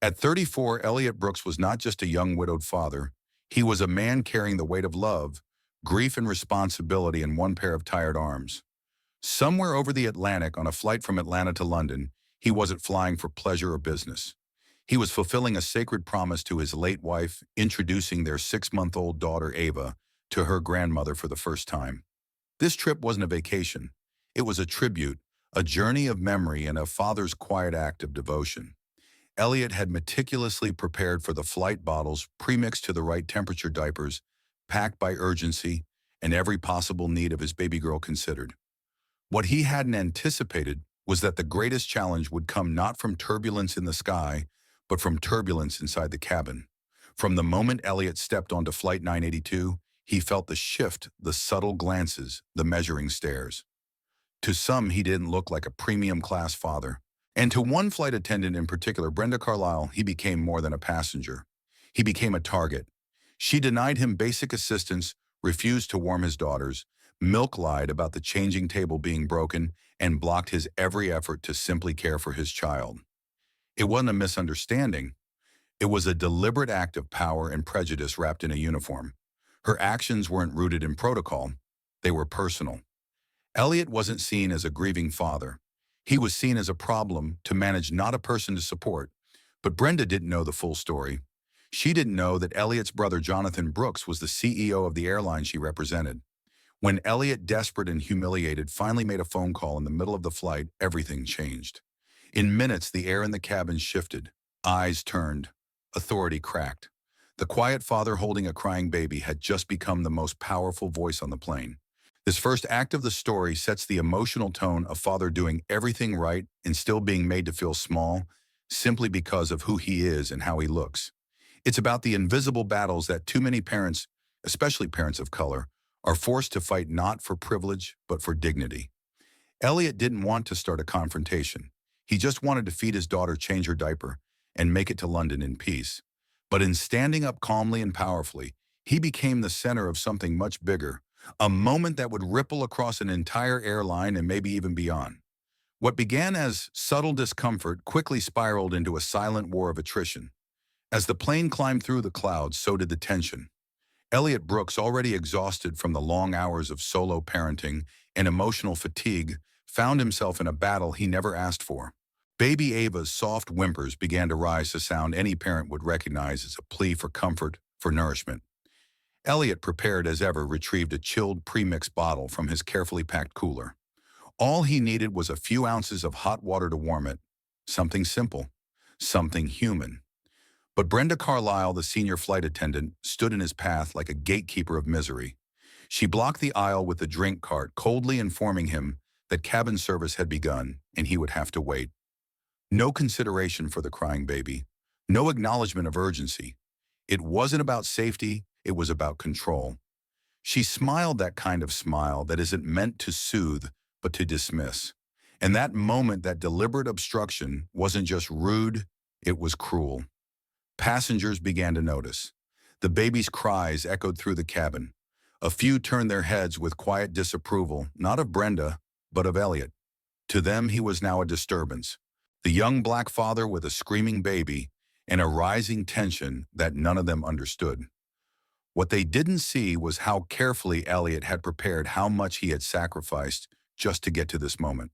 At 34, Elliot Brooks was not just a young widowed father. He was a man carrying the weight of love, grief, and responsibility in one pair of tired arms. Somewhere over the Atlantic, on a flight from Atlanta to London, he wasn't flying for pleasure or business. He was fulfilling a sacred promise to his late wife, introducing their 6-month-old daughter, Ava, to her grandmother for the first time. This trip wasn't a vacation. It was a tribute, a journey of memory and a father's quiet act of devotion. Elliot had meticulously prepared for the flight bottles, premixed to the right temperature diapers, packed by urgency, and every possible need of his baby girl considered. What he hadn't anticipated was that the greatest challenge would come not from turbulence in the sky, but from turbulence inside the cabin. From the moment Elliot stepped onto Flight 982, he felt the shift, the subtle glances, the measuring stares. To some, he didn't look like a premium-class father. And to one flight attendant in particular, Brenda Carlisle, he became more than a passenger. He became a target. She denied him basic assistance, refused to warm his daughters, milk-lied about the changing table being broken, and blocked his every effort to simply care for his child. It wasn't a misunderstanding. It was a deliberate act of power and prejudice wrapped in a uniform. Her actions weren't rooted in protocol. They were personal. Elliot wasn't seen as a grieving father. He was seen as a problem to manage, not a person to support. But Brenda didn't know the full story. She didn't know that Elliot's brother Jonathan Brooks was the CEO of the airline she represented. When Elliot, desperate and humiliated, finally made a phone call in the middle of the flight, everything changed. In minutes, the air in the cabin shifted. Eyes turned. Authority cracked. The quiet father holding a crying baby had just become the most powerful voice on the plane. This first act of the story sets the emotional tone of father doing everything right and still being made to feel small, simply because of who he is and how he looks. It's about the invisible battles that too many parents, especially parents of color, are forced to fight, not for privilege, but for dignity. Elliot didn't want to start a confrontation. He just wanted to feed his daughter, change her diaper, and make it to London in peace. But in standing up calmly and powerfully, he became the center of something much bigger, a moment that would ripple across an entire airline and maybe even beyond. What began as subtle discomfort quickly spiraled into a silent war of attrition. As the plane climbed through the clouds, so did the tension. Elliot Brooks, already exhausted from the long hours of solo parenting and emotional fatigue, found himself in a battle he never asked for. Baby Ava's soft whimpers began to rise, a sound any parent would recognize as a plea for comfort, for nourishment. Elliot, prepared as ever, retrieved a chilled premixed bottle from his carefully packed cooler. All he needed was a few ounces of hot water to warm it. Something simple, something human. But Brenda Carlisle, the senior flight attendant, stood in his path like a gatekeeper of misery. She blocked the aisle with the drink cart, coldly informing him that cabin service had begun and he would have to wait. No consideration for the crying baby. No acknowledgement of urgency. It wasn't about safety, it was about control. She smiled that kind of smile that isn't meant to soothe, but to dismiss. And that moment, that deliberate obstruction, wasn't just rude, it was cruel. Passengers began to notice. The baby's cries echoed through the cabin. A few turned their heads with quiet disapproval, not of Brenda, but of Elliot. To them, he was now a disturbance. The young black father with a screaming baby, and a rising tension that none of them understood. What they didn't see was how carefully Elliot had prepared, how much he had sacrificed just to get to this moment.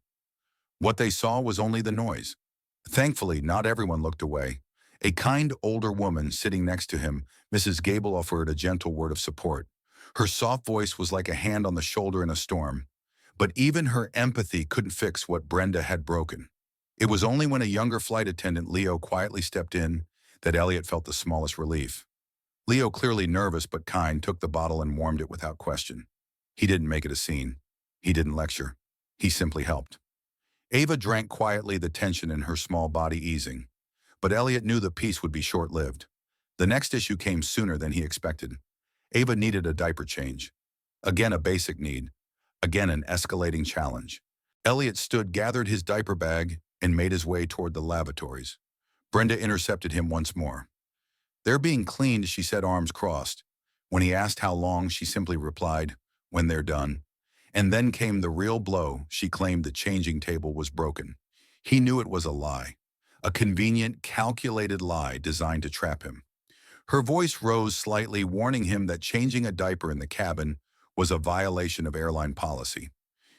What they saw was only the noise. Thankfully, not everyone looked away. A kind older woman sitting next to him, Mrs. Gable, offered a gentle word of support. Her soft voice was like a hand on the shoulder in a storm. But even her empathy couldn't fix what Brenda had broken. It was only when a younger flight attendant, Leo, quietly stepped in that Elliot felt the smallest relief. Leo, clearly nervous but kind, took the bottle and warmed it without question. He didn't make it a scene. He didn't lecture. He simply helped. Ava drank quietly, the tension in her small body easing. But Elliot knew the peace would be short-lived. The next issue came sooner than he expected. Ava needed a diaper change. Again, a basic need. Again, an escalating challenge. Elliot stood, gathered his diaper bag, and made his way toward the lavatories. Brenda intercepted him once more. "They're being cleaned," she said, arms crossed. When he asked how long, she simply replied, "When they're done." And then came the real blow. She claimed the changing table was broken. He knew it was a lie. a convenient, calculated lie designed to trap him. Her voice rose slightly, warning him that changing a diaper in the cabin was a violation of airline policy.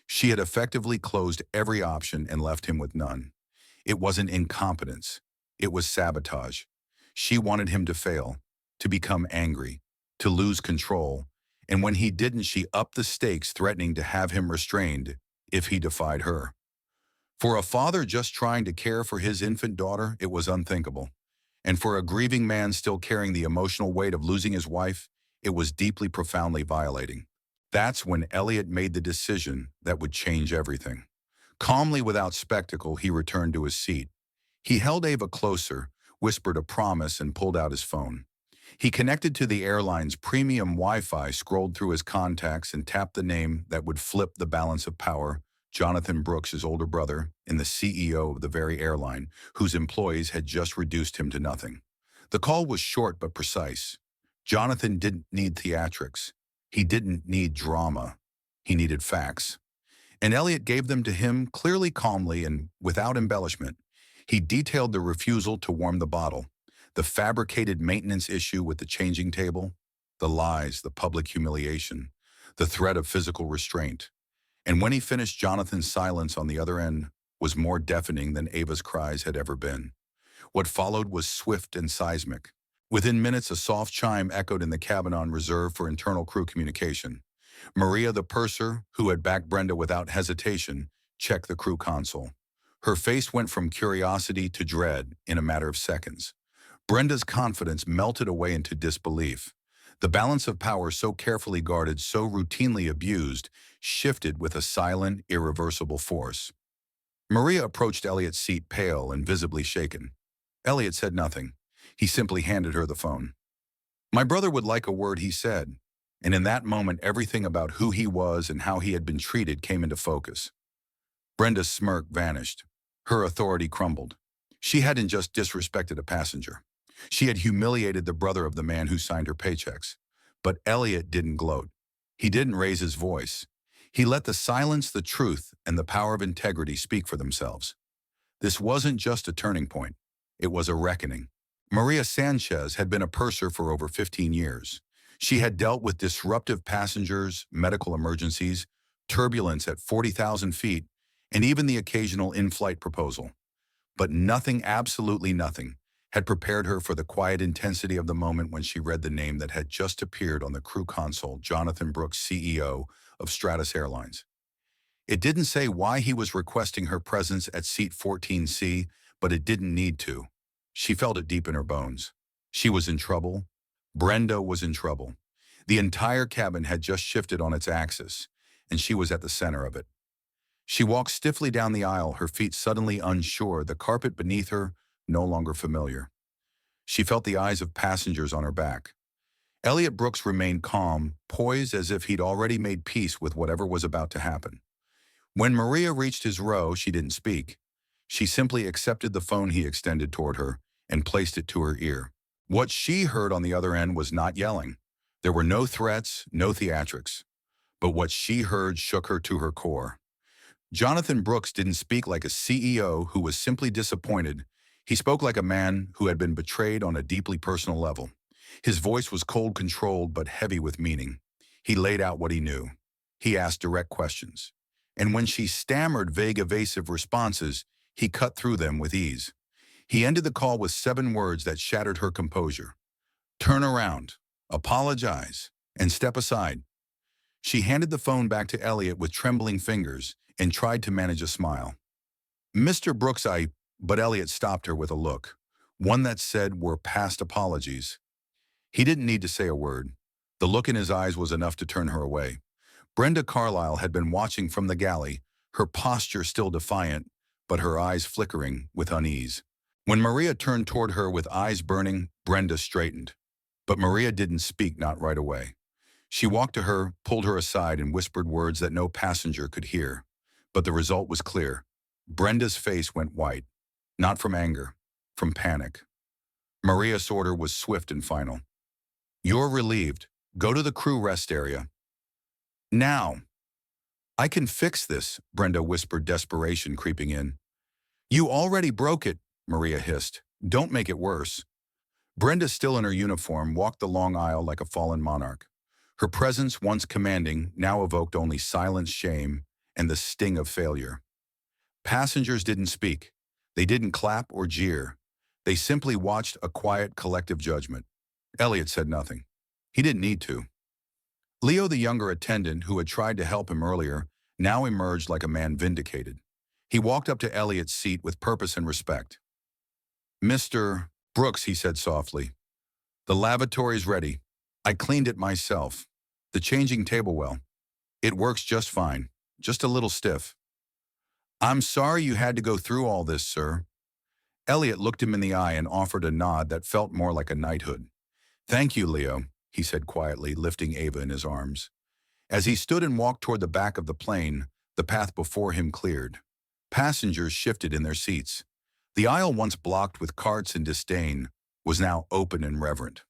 She had effectively closed every option and left him with none. It wasn't incompetence. It was sabotage. She wanted him to fail, to become angry, to lose control, and when he didn't, she upped the stakes, threatening to have him restrained if he defied her. For a father just trying to care for his infant daughter, it was unthinkable. And for a grieving man still carrying the emotional weight of losing his wife, it was deeply, profoundly violating. That's when Elliot made the decision that would change everything. Calmly, without spectacle, he returned to his seat. He held Ava closer, whispered a promise, and pulled out his phone. He connected to the airline's premium Wi-Fi, scrolled through his contacts, and tapped the name that would flip the balance of power: Jonathan Brooks, his older brother, and the CEO of the very airline, whose employees had just reduced him to nothing. The call was short but precise. Jonathan didn't need theatrics. He didn't need drama. He needed facts. And Elliot gave them to him clearly, calmly, and without embellishment. He detailed the refusal to warm the bottle, the fabricated maintenance issue with the changing table, the lies, the public humiliation, the threat of physical restraint. And when he finished, Jonathan's silence on the other end was more deafening than Ava's cries had ever been. What followed was swift and seismic. Within minutes, a soft chime echoed in the cabin on reserve for internal crew communication. Maria, the purser, who had backed Brenda without hesitation, checked the crew console. Her face went from curiosity to dread in a matter of seconds. Brenda's confidence melted away into disbelief. The balance of power, so carefully guarded, so routinely abused, shifted with a silent, irreversible force. Maria approached Elliot's seat, pale and visibly shaken. Elliot said nothing. He simply handed her the phone. "My brother would like a word," he said. And in that moment, everything about who he was and how he had been treated came into focus. Brenda's smirk vanished. Her authority crumbled. She hadn't just disrespected a passenger. She had humiliated the brother of the man who signed her paychecks. But Elliot didn't gloat. He didn't raise his voice. He let the silence, the truth, and the power of integrity speak for themselves. This wasn't just a turning point. It was a reckoning. Maria Sanchez had been a purser for over 15 years. She had dealt with disruptive passengers, medical emergencies, turbulence at 40,000 feet, and even the occasional in-flight proposal. But nothing, absolutely nothing, had prepared her for the quiet intensity of the moment when she read the name that had just appeared on the crew console: Jonathan Brooks, CEO of Stratus Airlines. It didn't say why he was requesting her presence at seat 14C, but it didn't need to. She felt it deep in her bones. She was in trouble. Brenda was in trouble. The entire cabin had just shifted on its axis, and she was at the center of it. She walked stiffly down the aisle, her feet suddenly unsure, the carpet beneath her no longer familiar. She felt the eyes of passengers on her back. Elliot Brooks remained calm, poised as if he'd already made peace with whatever was about to happen. When Maria reached his row, she didn't speak. She simply accepted the phone he extended toward her and placed it to her ear. What she heard on the other end was not yelling. There were no threats, no theatrics. But what she heard shook her to her core. Jonathan Brooks didn't speak like a CEO who was simply disappointed. He spoke like a man who had been betrayed on a deeply personal level. His voice was cold, controlled, but heavy with meaning. He laid out what he knew. He asked direct questions. And when she stammered vague, evasive responses, he cut through them with ease. He ended the call with 7 words that shattered her composure. "Turn around, apologize, and step aside." She handed the phone back to Elliot with trembling fingers and tried to manage a smile. "Mr. Brooks, But Elliot stopped her with a look, one that said, "We're past apologies." He didn't need to say a word. The look in his eyes was enough to turn her away. Brenda Carlyle had been watching from the galley, her posture still defiant, but her eyes flickering with unease. When Maria turned toward her with eyes burning, Brenda straightened. But Maria didn't speak, not right away. She walked to her, pulled her aside, and whispered words that no passenger could hear. But the result was clear. Brenda's face went white. Not from anger, from panic. Maria's order was swift and final. "You're relieved. Go to the crew rest area. Now." "I can fix this," Brenda whispered, desperation creeping in. "You already broke it. Maria hissed. Don't make it worse. Brenda, still in her uniform, walked the long aisle like a fallen monarch. Her presence, once commanding, now evoked only silence, shame, and the sting of failure. Passengers didn't speak. They didn't clap or jeer. They simply watched a quiet, collective judgment. Elliot said nothing. He didn't need to. Leo, the younger attendant who had tried to help him earlier, now emerged like a man vindicated. He walked up to Elliot's seat with purpose and respect. "Mr. Brooks," he said softly, "the lavatory's ready. I cleaned it myself. The changing table, well, it works just fine, just a little stiff." "I'm sorry you had to go through all this, sir." Elliot looked him in the eye and offered a nod that felt more like a knighthood. "Thank you, Leo," he said quietly, lifting Ava in his arms. As he stood and walked toward the back of the plane, the path before him cleared. Passengers shifted in their seats. The aisle, once blocked with carts and disdain, was now open and reverent.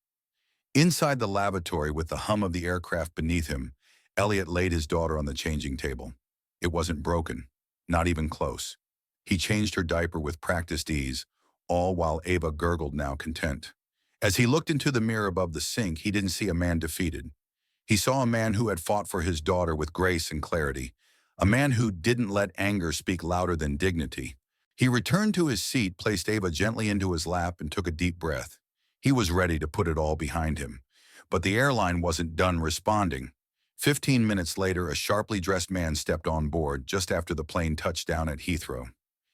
Inside the lavatory, with the hum of the aircraft beneath him, Elliot laid his daughter on the changing table. It wasn't broken, not even close. He changed her diaper with practiced ease, all while Ava gurgled, now content. As he looked into the mirror above the sink, he didn't see a man defeated. He saw a man who had fought for his daughter with grace and clarity, a man who didn't let anger speak louder than dignity. He returned to his seat, placed Ava gently into his lap, and took a deep breath. He was ready to put it all behind him. But the airline wasn't done responding. 15 minutes later, a sharply dressed man stepped on board just after the plane touched down at Heathrow.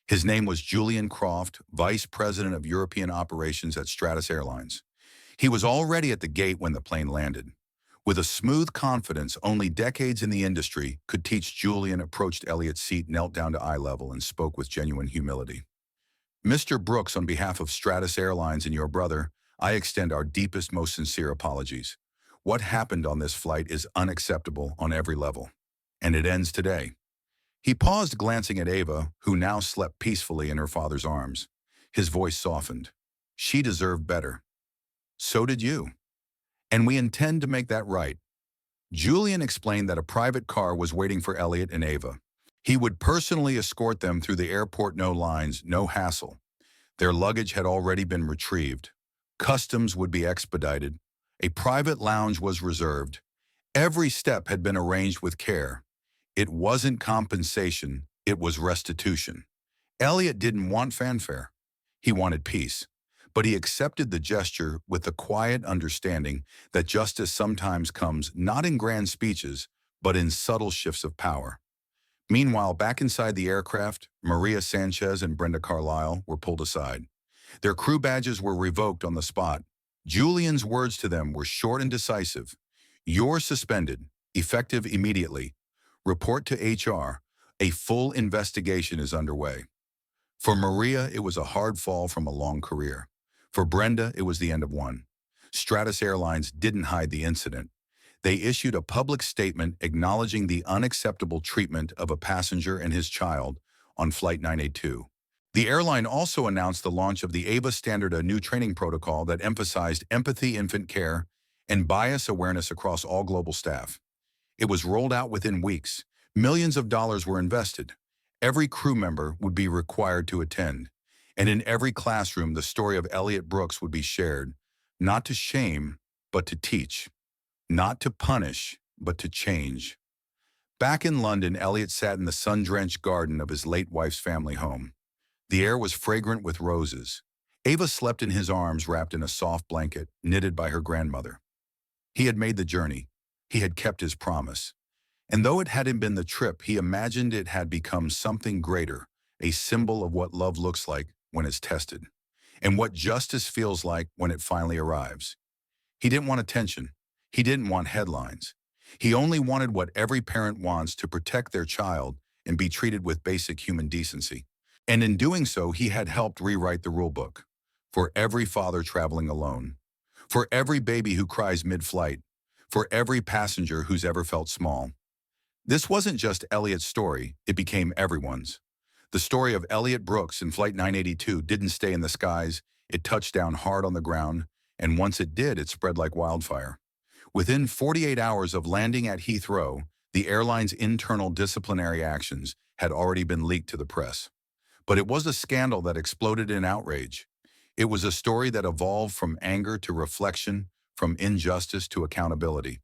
His name was Julian Croft, Vice President of European Operations at Stratus Airlines. He was already at the gate when the plane landed. With a smooth confidence only decades in the industry could teach, Julian approached Elliot's seat, knelt down to eye level, and spoke with genuine humility. "Mr. Brooks, on behalf of Stratus Airlines and your brother, I extend our deepest, most sincere apologies. What happened on this flight is unacceptable on every level. And it ends today." He paused, glancing at Ava, who now slept peacefully in her father's arms. His voice softened. "She deserved better. So did you. And we intend to make that right." Julian explained that a private car was waiting for Elliot and Ava. He would personally escort them through the airport, no lines, no hassle. Their luggage had already been retrieved. Customs would be expedited. A private lounge was reserved. Every step had been arranged with care. It wasn't compensation, it was restitution. Elliot didn't want fanfare. He wanted peace. But he accepted the gesture with the quiet understanding that justice sometimes comes not in grand speeches, but in subtle shifts of power. Meanwhile, back inside the aircraft, Maria Sanchez and Brenda Carlisle were pulled aside. Their crew badges were revoked on the spot. Julian's words to them were short and decisive. "You're suspended, effective immediately. Report to HR. A full investigation is underway." For Maria, it was a hard fall from a long career. For Brenda, it was the end of one. Stratus Airlines didn't hide the incident. They issued a public statement acknowledging the unacceptable treatment of a passenger and his child on Flight 982. The airline also announced the launch of the Ava Standard, a new training protocol that emphasized empathy, infant care, and bias awareness across all global staff. It was rolled out within weeks. Millions of dollars were invested. Every crew member would be required to attend. And in every classroom, the story of Elliot Brooks would be shared, not to shame, but to teach. Not to punish, but to change. Back in London, Elliot sat in the sun-drenched garden of his late wife's family home. The air was fragrant with roses. Ava slept in his arms, wrapped in a soft blanket, knitted by her grandmother. He had made the journey. He had kept his promise. And though it hadn't been the trip, he imagined it had become something greater, a symbol of what love looks like when it's tested, and what justice feels like when it finally arrives. He didn't want attention. He didn't want headlines. He only wanted what every parent wants: to protect their child and be treated with basic human decency. And in doing so, he had helped rewrite the rulebook. For every father traveling alone. For every baby who cries mid-flight. For every passenger who's ever felt small. This wasn't just Elliot's story, it became everyone's. The story of Elliot Brooks in Flight 982 didn't stay in the skies, it touched down hard on the ground, and once it did, it spread like wildfire. Within 48 hours of landing at Heathrow, the airline's internal disciplinary actions had already been leaked to the press. But it was a scandal that exploded in outrage. It was a story that evolved from anger to reflection, from injustice to accountability.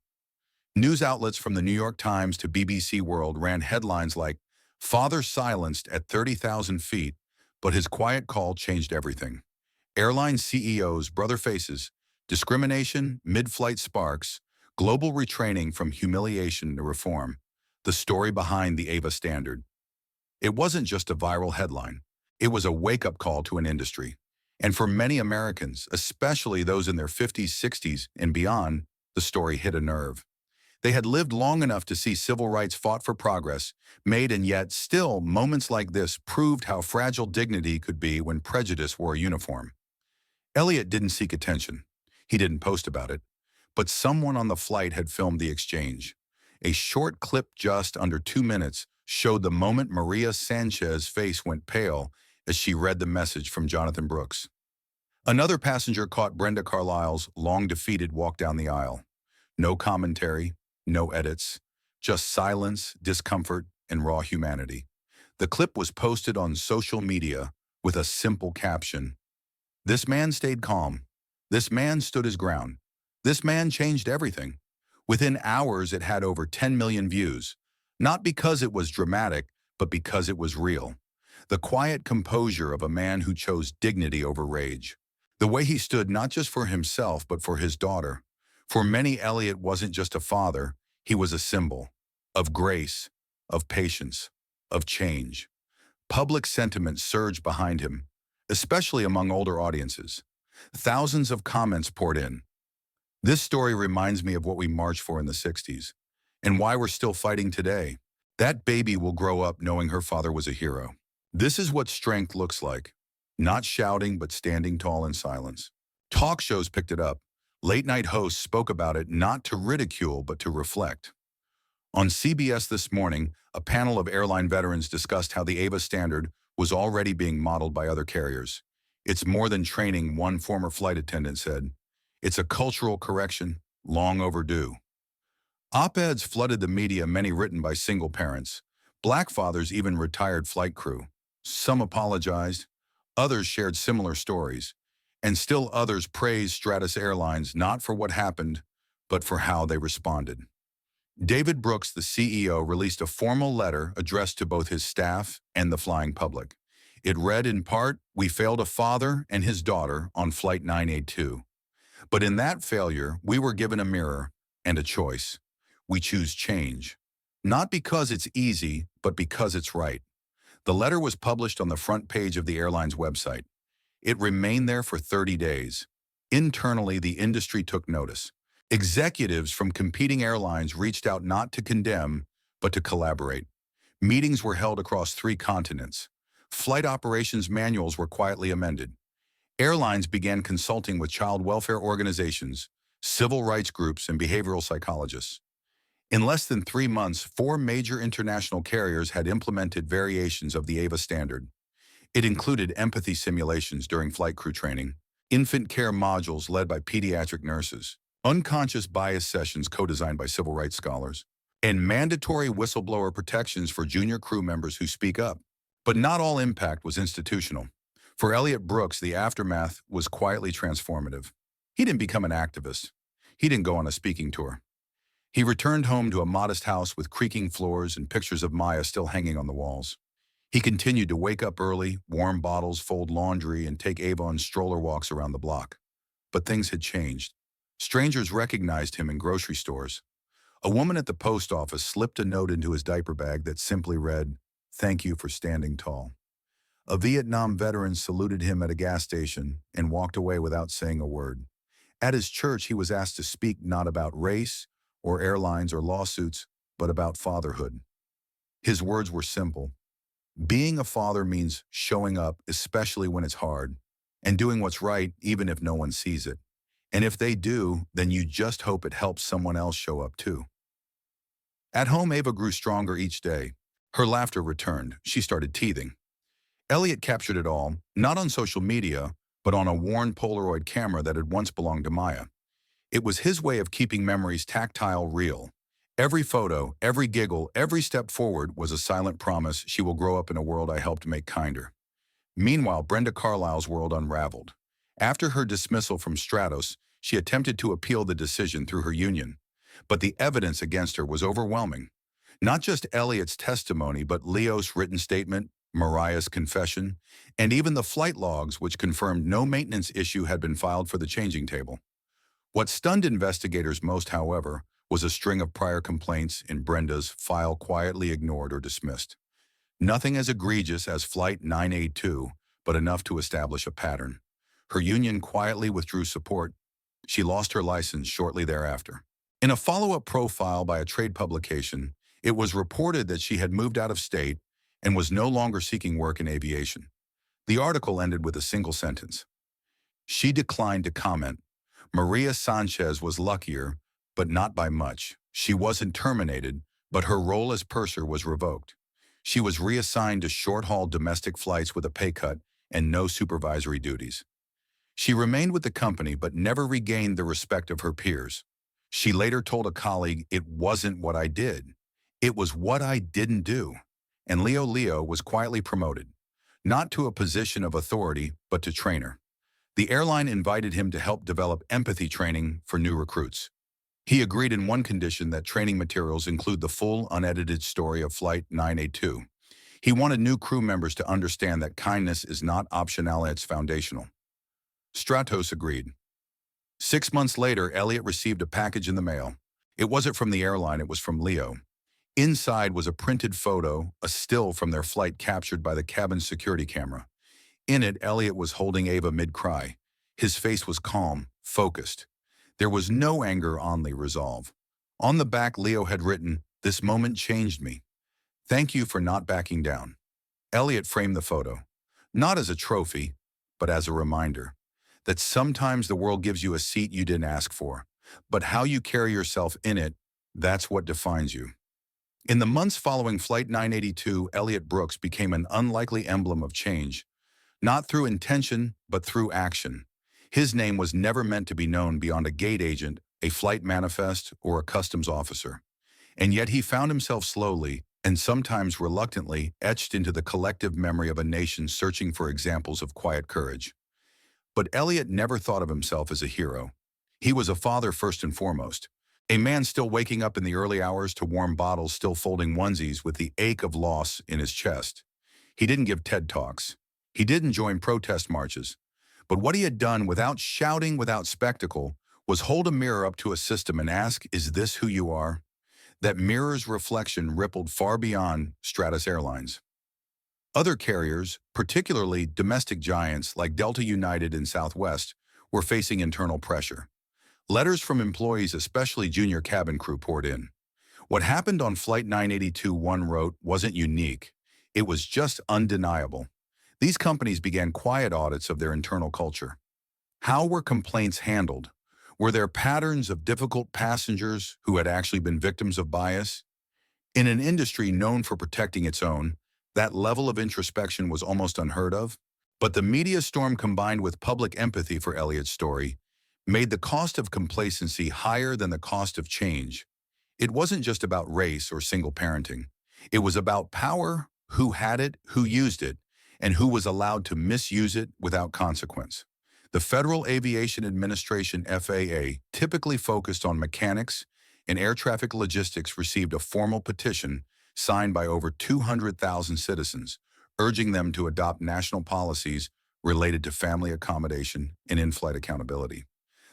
News outlets from the New York Times to BBC World ran headlines like, "Father silenced at 30,000 feet, but his quiet call changed everything." Airline CEOs, brother faces, discrimination, mid-flight sparks, global retraining from humiliation to reform. The story behind the AVA standard. It wasn't just a viral headline. It was a wake-up call to an industry. And for many Americans, especially those in their 50s, 60s, and beyond, the story hit a nerve. They had lived long enough to see civil rights fought for progress, made, and yet still moments like this proved how fragile dignity could be when prejudice wore a uniform. Elliot didn't seek attention. He didn't post about it. But someone on the flight had filmed the exchange. A short clip just under 2 minutes showed the moment Maria Sanchez's face went pale as she read the message from Jonathan Brooks. Another passenger caught Brenda Carlisle's long defeated walk down the aisle. No commentary, no edits, just silence, discomfort, and raw humanity. The clip was posted on social media with a simple caption. "This man stayed calm. This man stood his ground. This man changed everything." Within hours, it had over 10 million views. Not because it was dramatic, but because it was real. The quiet composure of a man who chose dignity over rage. The way he stood not just for himself, but for his daughter. For many, Elliot wasn't just a father, he was a symbol of grace, of patience, of change. Public sentiment surged behind him, especially among older audiences. Thousands of comments poured in. This story reminds me of what we marched for in the 60s, and why we're still fighting today. That baby will grow up knowing her father was a hero. This is what strength looks like. Not shouting, but standing tall in silence. Talk shows picked it up. Late-night hosts spoke about it not to ridicule, but to reflect. On CBS this morning, a panel of airline veterans discussed how the AVA standard was already being modeled by other carriers. "It's more than training," one former flight attendant said. "It's a cultural correction, long overdue." Op-eds flooded the media, many written by single parents. Black fathers even retired flight crew. Some apologized, others shared similar stories, and still others praised Stratus Airlines not for what happened, but for how they responded. David Brooks, the CEO, released a formal letter addressed to both his staff and the flying public. It read in part, "We failed a father and his daughter on Flight 982. But in that failure, we were given a mirror and a choice. We choose change. Not because it's easy, but because it's right." The letter was published on the front page of the airline's website. It remained there for 30 days. Internally, the industry took notice. Executives from competing airlines reached out not to condemn, but to collaborate. Meetings were held across 3 continents. Flight operations manuals were quietly amended. Airlines began consulting with child welfare organizations, civil rights groups, and behavioral psychologists. In less than 3 months, 4 major international carriers had implemented variations of the AVA standard. It included empathy simulations during flight crew training, infant care modules led by pediatric nurses, unconscious bias sessions co-designed by civil rights scholars, and mandatory whistleblower protections for junior crew members who speak up. But not all impact was institutional. For Elliot Brooks, the aftermath was quietly transformative. He didn't become an activist. He didn't go on a speaking tour. He returned home to a modest house with creaking floors and pictures of Maya still hanging on the walls. He continued to wake up early, warm bottles, fold laundry, and take Ava on stroller walks around the block. But things had changed. Strangers recognized him in grocery stores. A woman at the post office slipped a note into his diaper bag that simply read, "Thank you for standing tall." A Vietnam veteran saluted him at a gas station and walked away without saying a word. At his church, he was asked to speak not about race or airlines or lawsuits, but about fatherhood. His words were simple. Being a father means showing up, especially when it's hard, and doing what's right even if no one sees it. And if they do, then you just hope it helps someone else show up too. At home, Ava grew stronger each day. Her laughter returned. She started teething. Elliot captured it all, not on social media, but on a worn Polaroid camera that had once belonged to Maya. It was his way of keeping memories tactile, real. Every photo, every giggle, every step forward was a silent promise she will grow up in a world I helped make kinder. Meanwhile, Brenda Carlisle's world unraveled. After her dismissal from Stratos, she attempted to appeal the decision through her union. But the evidence against her was overwhelming. Not just Elliot's testimony, but Leo's written statement, Mariah's confession, and even the flight logs which confirmed no maintenance issue had been filed for the changing table. What stunned investigators most, however, was a string of prior complaints in Brenda's file quietly ignored or dismissed. Nothing as egregious as Flight 982, but enough to establish a pattern. Her union quietly withdrew support. She lost her license shortly thereafter. In a follow-up profile by a trade publication, it was reported that she had moved out of state and was no longer seeking work in aviation. The article ended with a single sentence. She declined to comment. Maria Sanchez was luckier, but not by much. She wasn't terminated, but her role as purser was revoked. She was reassigned to short-haul domestic flights with a pay cut and no supervisory duties. She remained with the company but never regained the respect of her peers. She later told a colleague, "It wasn't what I did. It was what I didn't do." And Leo was quietly promoted, not to a position of authority, but to trainer. The airline invited him to help develop empathy training for new recruits. He agreed in one condition that training materials include the full, unedited story of Flight 982. He wanted new crew members to understand that kindness is not optional, it's foundational. Stratos agreed. 6 months later, Elliot received a package in the mail. It wasn't from the airline, it was from Leo. Inside was a printed photo, a still from their flight captured by the cabin security camera. In it, Elliot was holding Ava mid-cry. His face was calm, focused. There was no anger, only resolve. On the back, Leo had written, "This moment changed me. Thank you for not backing down." Elliot framed the photo, not as a trophy, but as a reminder that sometimes the world gives you a seat you didn't ask for, but how you carry yourself in it, that's what defines you. In the months following Flight 982, Elliot Brooks became an unlikely emblem of change, not through intention, but through action. His name was never meant to be known beyond a gate agent, a flight manifest, or a customs officer. And yet he found himself slowly, and sometimes reluctantly, etched into the collective memory of a nation searching for examples of quiet courage. But Elliot never thought of himself as a hero. He was a father first and foremost. A man still waking up in the early hours to warm bottles, still folding onesies with the ache of loss in his chest. He didn't give TED Talks. He didn't join protest marches. But what he had done without shouting, without spectacle, was hold a mirror up to a system and ask, "Is this who you are?" That mirror's reflection rippled far beyond Stratus Airlines. Other carriers, particularly domestic giants like Delta United and Southwest, were facing internal pressure. Letters from employees, especially junior cabin crew, poured in. What happened on Flight 982, one wrote, wasn't unique. It was just undeniable. These companies began quiet audits of their internal culture. How were complaints handled? Were there patterns of difficult passengers who had actually been victims of bias? In an industry known for protecting its own, that level of introspection was almost unheard of. But the media storm, combined with public empathy for Elliot's story, made the cost of complacency higher than the cost of change. It wasn't just about race or single parenting. It was about power, who had it, who used it, and who was allowed to misuse it without consequence. The Federal Aviation Administration, FAA, typically focused on mechanics, and air traffic logistics received a formal petition signed by over 200,000 citizens, urging them to adopt national policies related to family accommodation and in-flight accountability.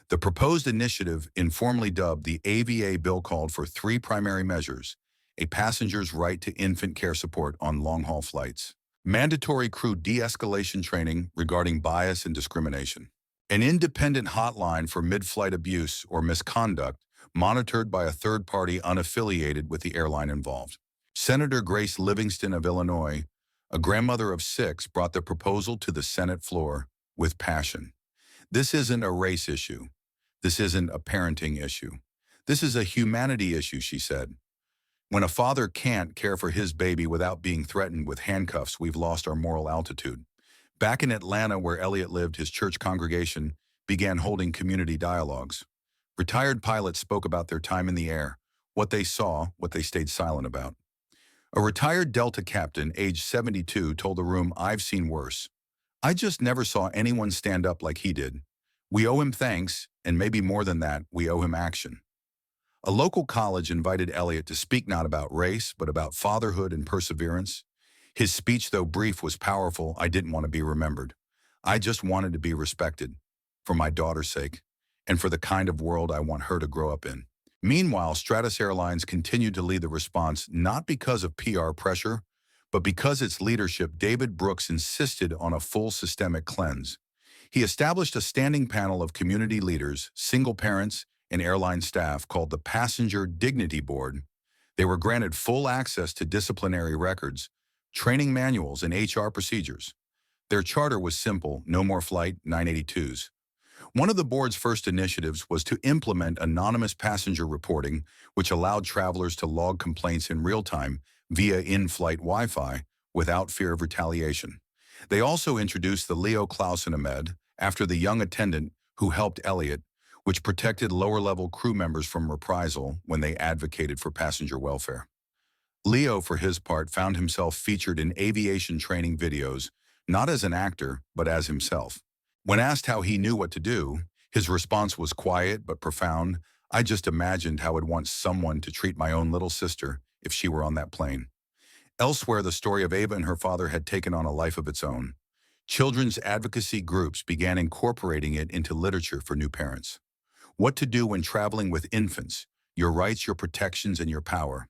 The proposed initiative, informally dubbed the AVA Bill, called for 3 primary measures: a passenger's right to infant care support on long-haul flights, mandatory crew de-escalation training regarding bias and discrimination, an independent hotline for mid-flight abuse or misconduct monitored by a third party unaffiliated with the airline involved. Senator Grace Livingston of Illinois, a grandmother of 6, brought the proposal to the Senate floor with passion. This isn't a race issue. This isn't a parenting issue. This is a humanity issue, she said. When a father can't care for his baby without being threatened with handcuffs, we've lost our moral altitude. Back in Atlanta, where Elliot lived, his church congregation began holding community dialogues. Retired pilots spoke about their time in the air, what they saw, what they stayed silent about. A retired Delta captain, age 72, told the room, "I've seen worse. I just never saw anyone stand up like he did. We owe him thanks, and maybe more than that, we owe him action. A local college invited Elliot to speak not about race, but about fatherhood and perseverance. His speech, though brief, was powerful. I didn't want to be remembered. I just wanted to be respected, for my daughter's sake, and for the kind of world I want her to grow up in. Meanwhile, Stratus Airlines continued to lead the response not because of PR pressure, but because its leadership, David Brooks, insisted on a full systemic cleanse. He established a standing panel of community leaders, single parents, and airline staff called the Passenger Dignity Board. They were granted full access to disciplinary records, training manuals, and HR procedures. Their charter was simple: no more Flight 982s. One of the board's first initiatives was to implement anonymous passenger reporting, which allowed travelers to log complaints in real time via in-flight Wi-Fi without fear of retaliation. They also introduced the Leo Clausen after the young attendant who helped Elliot, which protected lower-level crew members from reprisal when they advocated for passenger welfare. Leo, for his part, found himself featured in aviation training videos, not as an actor, but as himself. When asked how he knew what to do, his response was quiet but profound. I just imagined how I'd want someone to treat my own little sister if she were on that plane. Elsewhere, the story of Ava and her father had taken on a life of its own. Children's advocacy groups began incorporating it into literature for new parents. What to do when traveling with infants, your rights, your protections, and your power.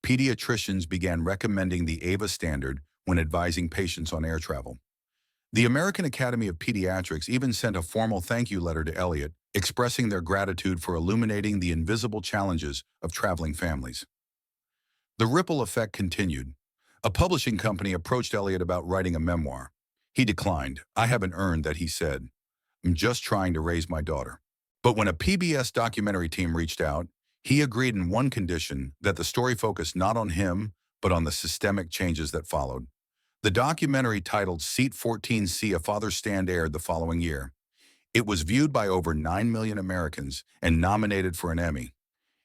Pediatricians began recommending the AVA standard when advising patients on air travel. The American Academy of Pediatrics even sent a formal thank you letter to Elliot, expressing their gratitude for illuminating the invisible challenges of traveling families. The ripple effect continued. A publishing company approached Elliot about writing a memoir. He declined. I haven't earned that, he said. I'm just trying to raise my daughter. But when a PBS documentary team reached out, he agreed in one condition: that the story focused not on him, but on the systemic changes that followed. The documentary, titled Seat 14C, A Father's Stand, aired the following year. It was viewed by over 9 million Americans and nominated for an Emmy.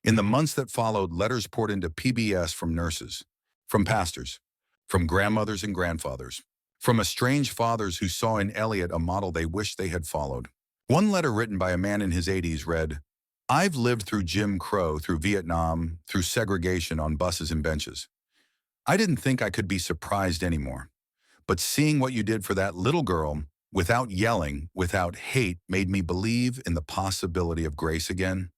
In the months that followed, letters poured into PBS from nurses, from pastors, from grandmothers and grandfathers, from estranged fathers who saw in Elliot a model they wished they had followed. One letter, written by a man in his 80s, read, "I've lived through Jim Crow, through Vietnam, through segregation on buses and benches. I didn't think I could be surprised anymore. But seeing what you did for that little girl, without yelling, without hate, made me believe in the possibility of grace again."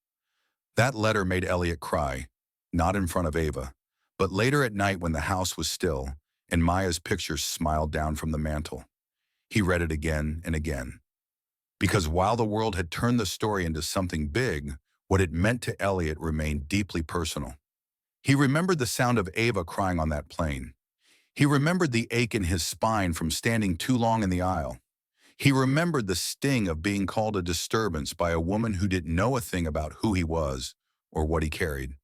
That letter made Elliot cry, not in front of Ava, but later at night when the house was still and Maya's picture smiled down from the mantel. He read it again and again. Because while the world had turned the story into something big, what it meant to Elliot remained deeply personal. He remembered the sound of Ava crying on that plane. He remembered the ache in his spine from standing too long in the aisle. He remembered the sting of being called a disturbance by a woman who didn't know a thing about who he was or what he carried.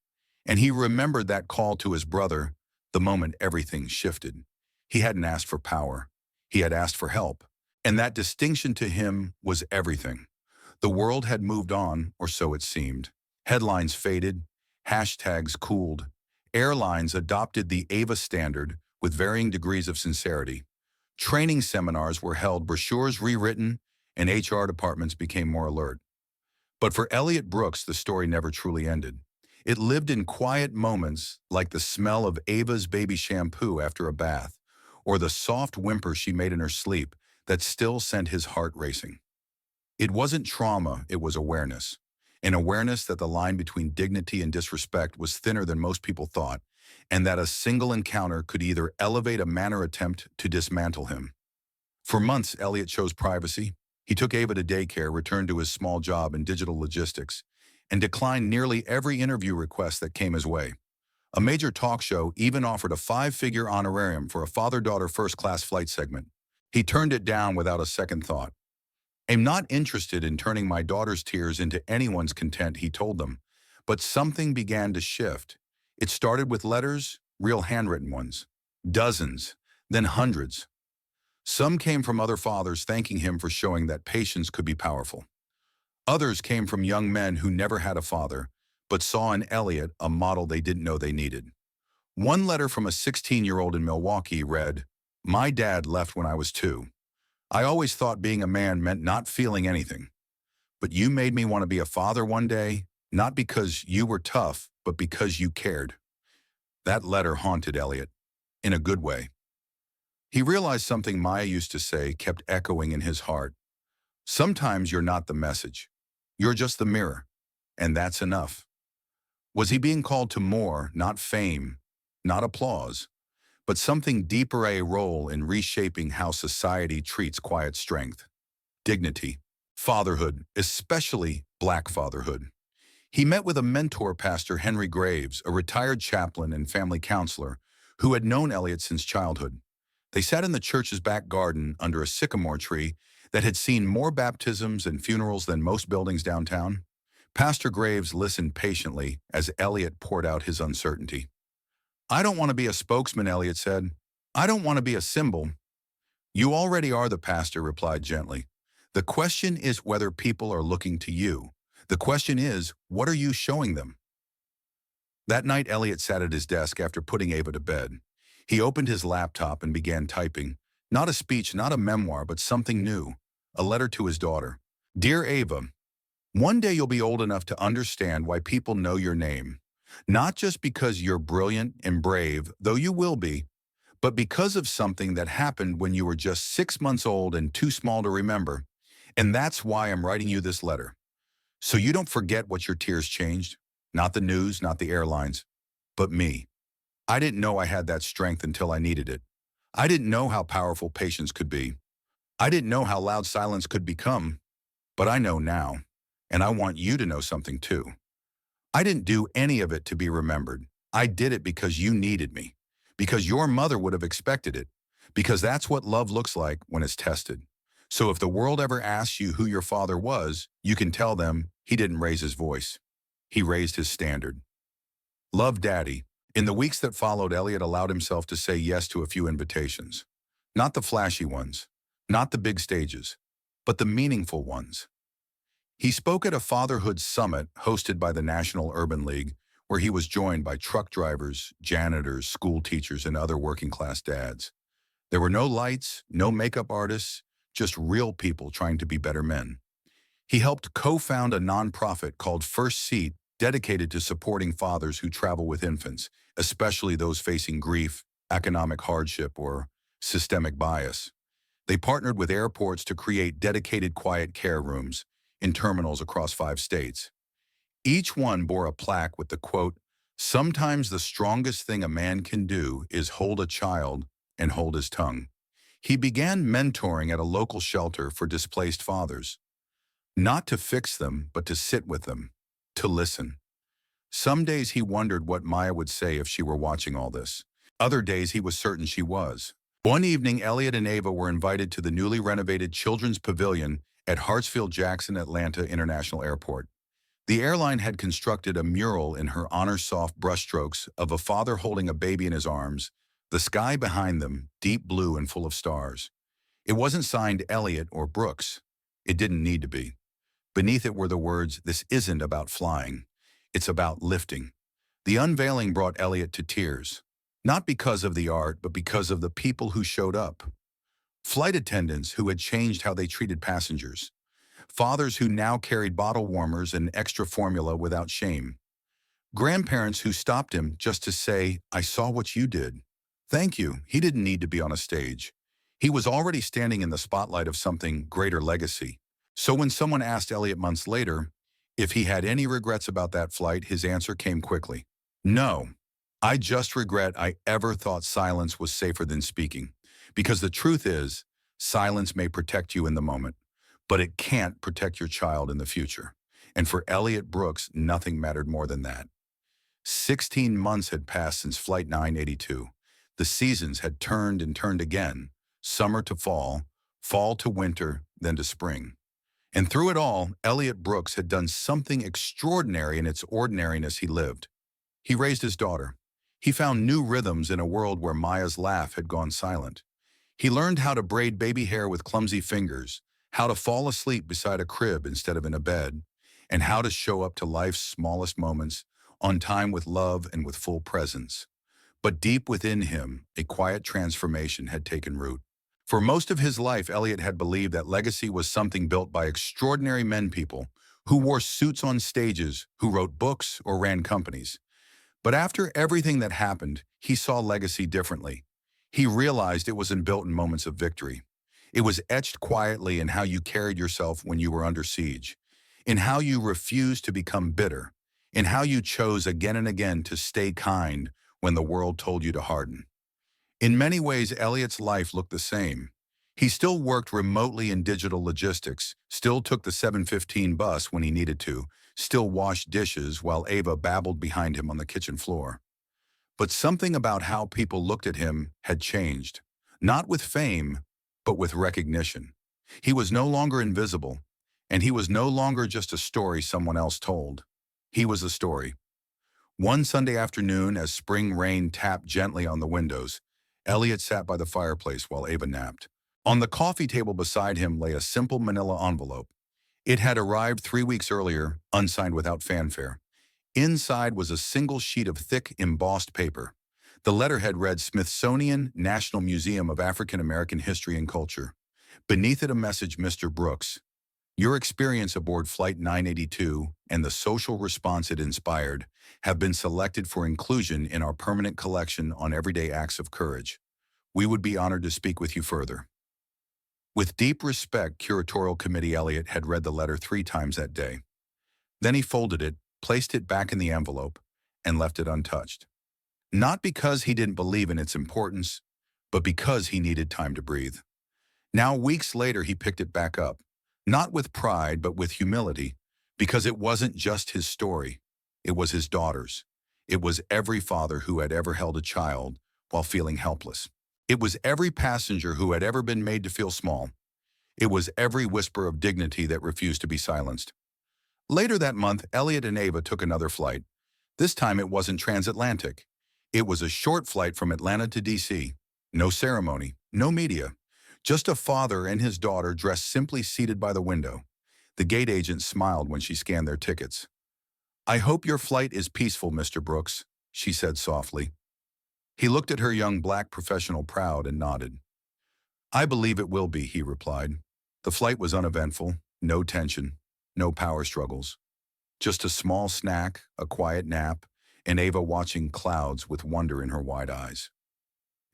And he remembered that call to his brother the moment everything shifted. He hadn't asked for power. He had asked for help. And that distinction to him was everything. The world had moved on, or so it seemed. Headlines faded. Hashtags cooled. Airlines adopted the AVA standard with varying degrees of sincerity. Training seminars were held, brochures rewritten, and HR departments became more alert. But for Elliot Brooks, the story never truly ended. It lived in quiet moments like the smell of Ava's baby shampoo after a bath, or the soft whimper she made in her sleep that still sent his heart racing. It wasn't trauma, it was awareness. An awareness that the line between dignity and disrespect was thinner than most people thought, and that a single encounter could either elevate a man or attempt to dismantle him. For months, Elliot chose privacy. He took Ava to daycare, returned to his small job in digital logistics, and declined nearly every interview request that came his way. A major talk show even offered a 5-figure honorarium for a father-daughter first-class flight segment. He turned it down without a second thought. "I'm not interested in turning my daughter's tears into anyone's content," he told them. But something began to shift. It started with letters, real handwritten ones. Dozens, then hundreds. Some came from other fathers thanking him for showing that patience could be powerful. Others came from young men who never had a father, but saw in Elliot a model they didn't know they needed. One letter from a 16-year-old in Milwaukee read, "My dad left when I was 2. I always thought being a man meant not feeling anything. But you made me want to be a father one day, not because you were tough, but because you cared." That letter haunted Elliot, in a good way. He realized something Maya used to say kept echoing in his heart. Sometimes you're not the message. You're just the mirror. And that's enough. Was he being called to more, not fame, not applause, but something deeper, a role in reshaping how society treats quiet strength, dignity, fatherhood, especially Black fatherhood? He met with a mentor, Pastor Henry Graves, a retired chaplain and family counselor who had known Elliot since childhood. They sat in the church's back garden under a sycamore tree that had seen more baptisms and funerals than most buildings downtown. Pastor Graves listened patiently as Elliot poured out his uncertainty. "I don't want to be a spokesman," Elliot said. "I don't want to be a symbol." "You already are," the pastor replied gently. "The question is whether people are looking to you. The question is, what are you showing them?" That night, Elliot sat at his desk after putting Ava to bed. He opened his laptop and began typing. Not a speech, not a memoir, but something new. A letter to his daughter. "Dear Ava, one day you'll be old enough to understand why people know your name. Not just because you're brilliant and brave, though you will be, but because of something that happened when you were just 6 months old and too small to remember. And that's why I'm writing you this letter. So you don't forget what your tears changed. Not the news, not the airlines, but me. I didn't know I had that strength until I needed it. I didn't know how powerful patience could be. I didn't know how loud silence could become, but I know now. And I want you to know something too. I didn't do any of it to be remembered. I did it because you needed me, because your mother would have expected it, because that's what love looks like when it's tested. So if the world ever asks you who your father was, you can tell them he didn't raise his voice. He raised his standard. Love, Daddy." In the weeks that followed, Elliot allowed himself to say yes to a few invitations. Not the flashy ones, not the big stages, but the meaningful ones. He spoke at a fatherhood summit hosted by the National Urban League, where he was joined by truck drivers, janitors, school teachers, and other working-class dads. There were no lights, no makeup artists, just real people trying to be better men. He helped co-found a nonprofit called First Seat, dedicated to supporting fathers who travel with infants, especially those facing grief, economic hardship, or systemic bias. They partnered with airports to create dedicated quiet care rooms in terminals across 5 states. Each one bore a plaque with the quote, "Sometimes the strongest thing a man can do is hold a child and hold his tongue." He began mentoring at a local shelter for displaced fathers, not to fix them, but to sit with them, to listen. Some days he wondered what Maya would say if she were watching all this. Other days he was certain she was. One evening, Elliot and Ava were invited to the newly renovated Children's Pavilion at Hartsfield-Jackson Atlanta International Airport. The airline had constructed a mural in her honor soft brushstrokes of a father holding a baby in his arms, the sky behind them, deep blue and full of stars. It wasn't signed Elliot or Brooks. It didn't need to be. Beneath it were the words, "This isn't about flying. It's about lifting." The unveiling brought Elliot to tears, not because of the art, but because of the people who showed up. Flight attendants who had changed how they treated passengers. Fathers who now carried bottle warmers and extra formula without shame. Grandparents who stopped him just to say, "I saw what you did." Thank you. He didn't need to be on a stage. He was already standing in the spotlight of something greater legacy. So when someone asked Elliot months later if he had any regrets about that flight, his answer came quickly. "No, I just regret I ever thought silence was safer than speaking. Because the truth is, silence may protect you in the moment, but it can't protect your child in the future." And for Elliot Brooks, nothing mattered more than that. 16 months had passed since Flight 982. The seasons had turned and turned again, summer to fall, fall to winter, then to spring. And through it all, Elliot Brooks had done something extraordinary in its ordinariness he lived. He raised his daughter. He found new rhythms in a world where Maya's laugh had gone silent. He learned how to braid baby hair with clumsy fingers, how to fall asleep beside a crib instead of in a bed, and how to show up to life's smallest moments on time with love and with full presence. But deep within him, a quiet transformation had taken root. For most of his life, Elliot had believed that legacy was something built by extraordinary men people who wore suits on stages, who wrote books, or ran companies. But after everything that happened, he saw legacy differently. He realized it wasn't built in moments of victory. It was etched quietly in how you carried yourself when you were under siege, in how you refused to become bitter, in how you chose again and again to stay kind when the world told you to harden. In many ways, Elliot's life looked the same. He still worked remotely in digital logistics, still took the 7:15 bus when he needed to, still washed dishes while Ava babbled behind him on the kitchen floor. But something about how people looked at him had changed, not with fame, but with recognition. He was no longer invisible, and he was no longer just a story someone else told. He was a story. One Sunday afternoon, as spring rain tapped gently on the windows, Elliot sat by the fireplace while Ava napped. On the coffee table beside him lay a simple manila envelope. It had arrived 3 weeks earlier, unsigned without fanfare. Inside was a single sheet of thick, embossed paper. The letterhead read Smithsonian National Museum of African American History and Culture. Beneath it a message, Mr. Brooks. Your experience aboard Flight 982 and the social response it inspired have been selected for inclusion in our permanent collection on everyday acts of courage. We would be honored to speak with you further. With deep respect, Curatorial Committee Elliot had read the letter 3 times that day. Then he folded it, placed it back in the envelope, and left it untouched. Not because he didn't believe in its importance, but because he needed time to breathe. Now, weeks later, he picked it back up, not with pride, but with humility, because it wasn't just his story. It was his daughter's. It was every father who had ever held a child while feeling helpless. It was every passenger who had ever been made to feel small. It was every whisper of dignity that refused to be silenced. Later that month, Elliot and Ava took another flight. This time it wasn't transatlantic. It was a short flight from Atlanta to D.C. No ceremony, no media. Just a father and his daughter dressed simply seated by the window. The gate agent smiled when she scanned their tickets. "I hope your flight is peaceful, Mr. Brooks," she said softly. He looked at her young black professional proud and nodded. "I believe it will be," he replied. The flight was uneventful, no tension, no power struggles. Just a small snack, a quiet nap, and Ava watching clouds with wonder in her wide eyes.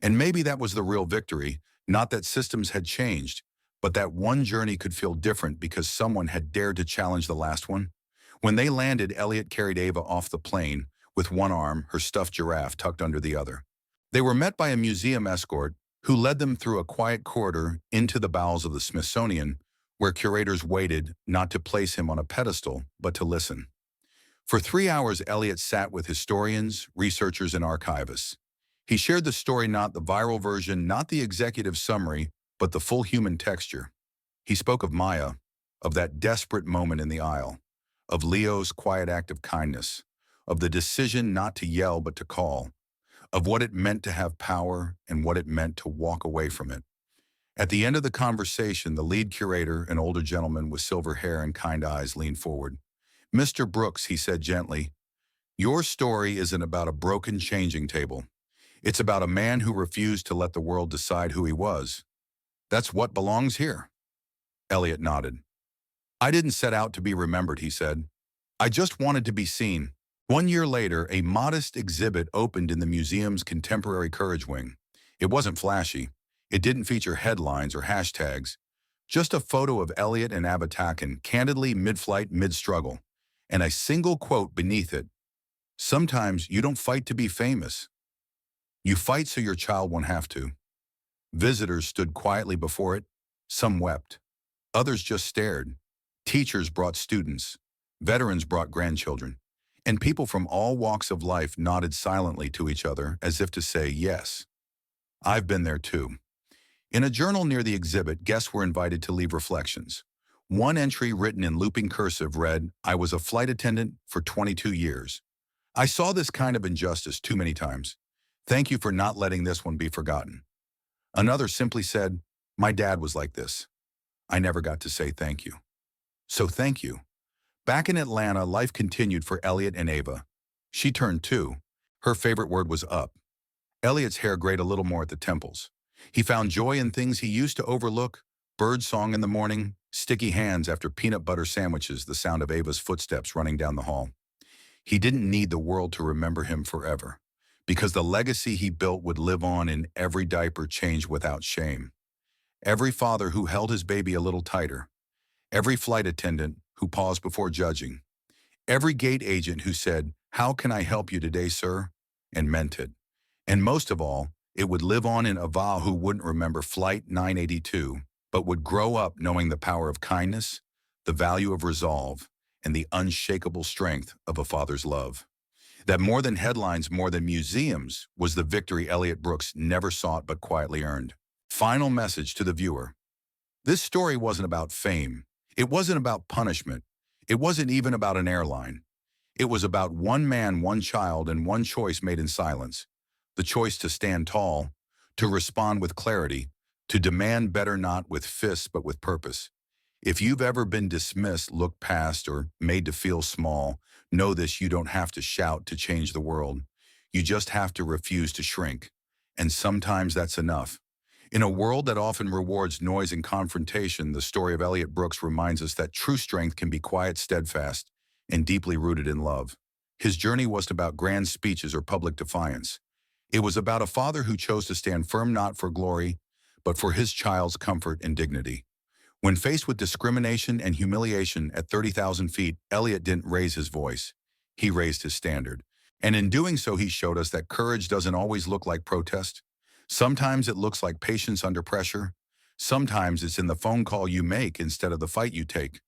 And maybe that was the real victory, not that systems had changed, but that one journey could feel different because someone had dared to challenge the last one. When they landed, Elliot carried Ava off the plane, with one arm, her stuffed giraffe tucked under the other. They were met by a museum escort who led them through a quiet corridor into the bowels of the Smithsonian, where curators waited not to place him on a pedestal, but to listen. For 3 hours, Elliot sat with historians, researchers, and archivists. He shared the story, not the viral version, not the executive summary, but the full human texture. He spoke of Maya, of that desperate moment in the aisle, of Leo's quiet act of kindness, of the decision not to yell but to call, of what it meant to have power and what it meant to walk away from it. At the end of the conversation, the lead curator, an older gentleman with silver hair and kind eyes, leaned forward. "Mr. Brooks," he said gently, "your story isn't about a broken changing table. It's about a man who refused to let the world decide who he was. That's what belongs here." Elliot nodded. "I didn't set out to be remembered," he said. "I just wanted to be seen." 1 year later, a modest exhibit opened in the museum's Contemporary Courage Wing. It wasn't flashy. It didn't feature headlines or hashtags. Just a photo of Elliot and Abatakan, candidly mid-flight, mid-struggle, and a single quote beneath it. "Sometimes you don't fight to be famous. You fight so your child won't have to." Visitors stood quietly before it. Some wept. Others just stared. Teachers brought students. Veterans brought grandchildren. And people from all walks of life nodded silently to each other as if to say, "Yes, I've been there too." In a journal near the exhibit, guests were invited to leave reflections. One entry written in looping cursive read, "I was a flight attendant for 22 years. I saw this kind of injustice too many times. Thank you for not letting this one be forgotten." Another simply said, "My dad was like this. I never got to say thank you. So thank you." Back in Atlanta, life continued for Elliot and Ava. She turned 2. Her favorite word was up. Elliot's hair grayed a little more at the temples. He found joy in things he used to overlook: birdsong in the morning, sticky hands after peanut butter sandwiches, the sound of Ava's footsteps running down the hall. He didn't need the world to remember him forever, because the legacy he built would live on in every diaper changed without shame, every father who held his baby a little tighter, every flight attendant who paused before judging, every gate agent who said, "How can I help you today, sir?" and meant it. And most of all, it would live on in Ava, who wouldn't remember Flight 982, but would grow up knowing the power of kindness, the value of resolve, and the unshakable strength of a father's love. That more than headlines, more than museums, was the victory Elliot Brooks never sought but quietly earned. Final message to the viewer. This story wasn't about fame. It wasn't about punishment. It wasn't even about an airline. It was about one man, one child, and one choice made in silence. The choice to stand tall, to respond with clarity, to demand better not with fists but with purpose. If you've ever been dismissed, looked past, or made to feel small, know this: you don't have to shout to change the world. You just have to refuse to shrink. And sometimes that's enough. In a world that often rewards noise and confrontation, the story of Elliot Brooks reminds us that true strength can be quiet, steadfast, and deeply rooted in love. His journey wasn't about grand speeches or public defiance. It was about a father who chose to stand firm not for glory, but for his child's comfort and dignity. When faced with discrimination and humiliation at 30,000 feet, Elliot didn't raise his voice. He raised his standard. And in doing so, he showed us that courage doesn't always look like protest. Sometimes it looks like patience under pressure. Sometimes it's in the phone call you make instead of the fight you take.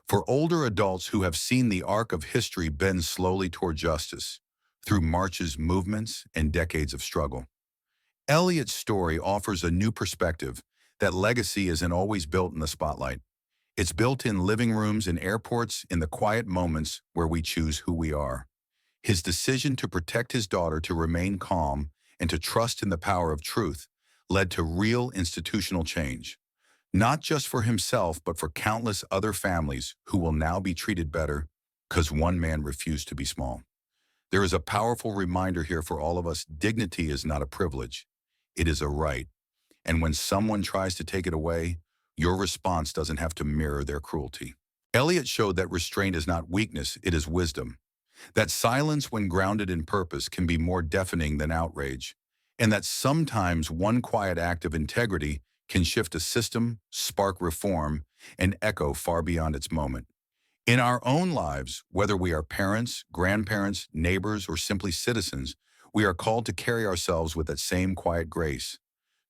For older adults who have seen the arc of history bend slowly toward justice, through marches, movements, and decades of struggle, Elliot's story offers a new perspective: that legacy isn't always built in the spotlight. It's built in living rooms, in airports, in the quiet moments where we choose who we are. His decision to protect his daughter, to remain calm, and to trust in the power of truth led to real institutional change, not just for himself, but for countless other families who will now be treated better because one man refused to be small. There is a powerful reminder here for all of us: dignity is not a privilege, it is a right. And when someone tries to take it away, your response doesn't have to mirror their cruelty. Elliot showed that restraint is not weakness, it is wisdom. That silence, when grounded in purpose, can be more deafening than outrage. And that sometimes one quiet act of integrity can shift a system, spark reform, and echo far beyond its moment. In our own lives, whether we are parents, grandparents, neighbors, or simply citizens, we are called to carry ourselves with that same quiet grace,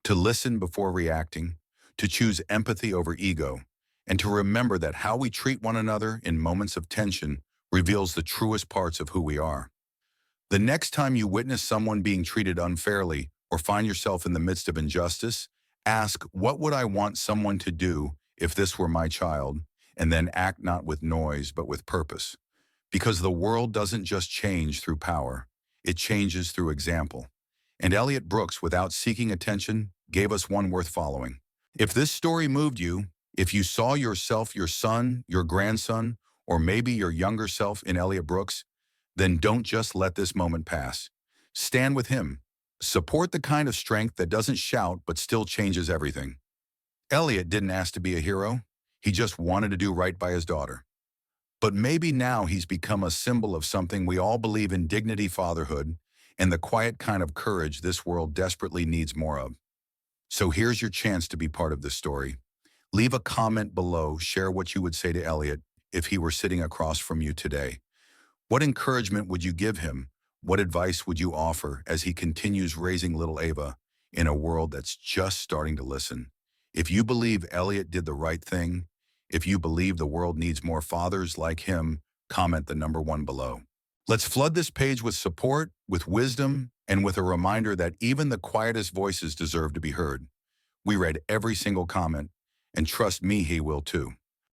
to listen before reacting, to choose empathy over ego, and to remember that how we treat one another in moments of tension reveals the truest parts of who we are. The next time you witness someone being treated unfairly or find yourself in the midst of injustice, ask, what would I want someone to do if this were my child? And then act not with noise, but with purpose. Because the world doesn't just change through power, it changes through example. And Elliot Brooks, without seeking attention, gave us one worth following. If this story moved you, if you saw yourself, your son, your grandson, or maybe your younger self in Elliot Brooks, then don't just let this moment pass. Stand with him. Support the kind of strength that doesn't shout but still changes everything. Elliot didn't ask to be a hero. He just wanted to do right by his daughter. But maybe now he's become a symbol of something we all believe in: dignity, fatherhood, and the quiet kind of courage this world desperately needs more of. So here's your chance to be part of this story. Leave a comment below, share what you would say to Elliot if he were sitting across from you today. What encouragement would you give him? What advice would you offer as he continues raising little Ava in a world that's just starting to listen? If you believe Elliot did the right thing, if you believe the world needs more fathers like him, comment the number 1 below. Let's flood this page with support, with wisdom, and with a reminder that even the quietest voices deserve to be heard. We read every single comment, and trust me, he will too.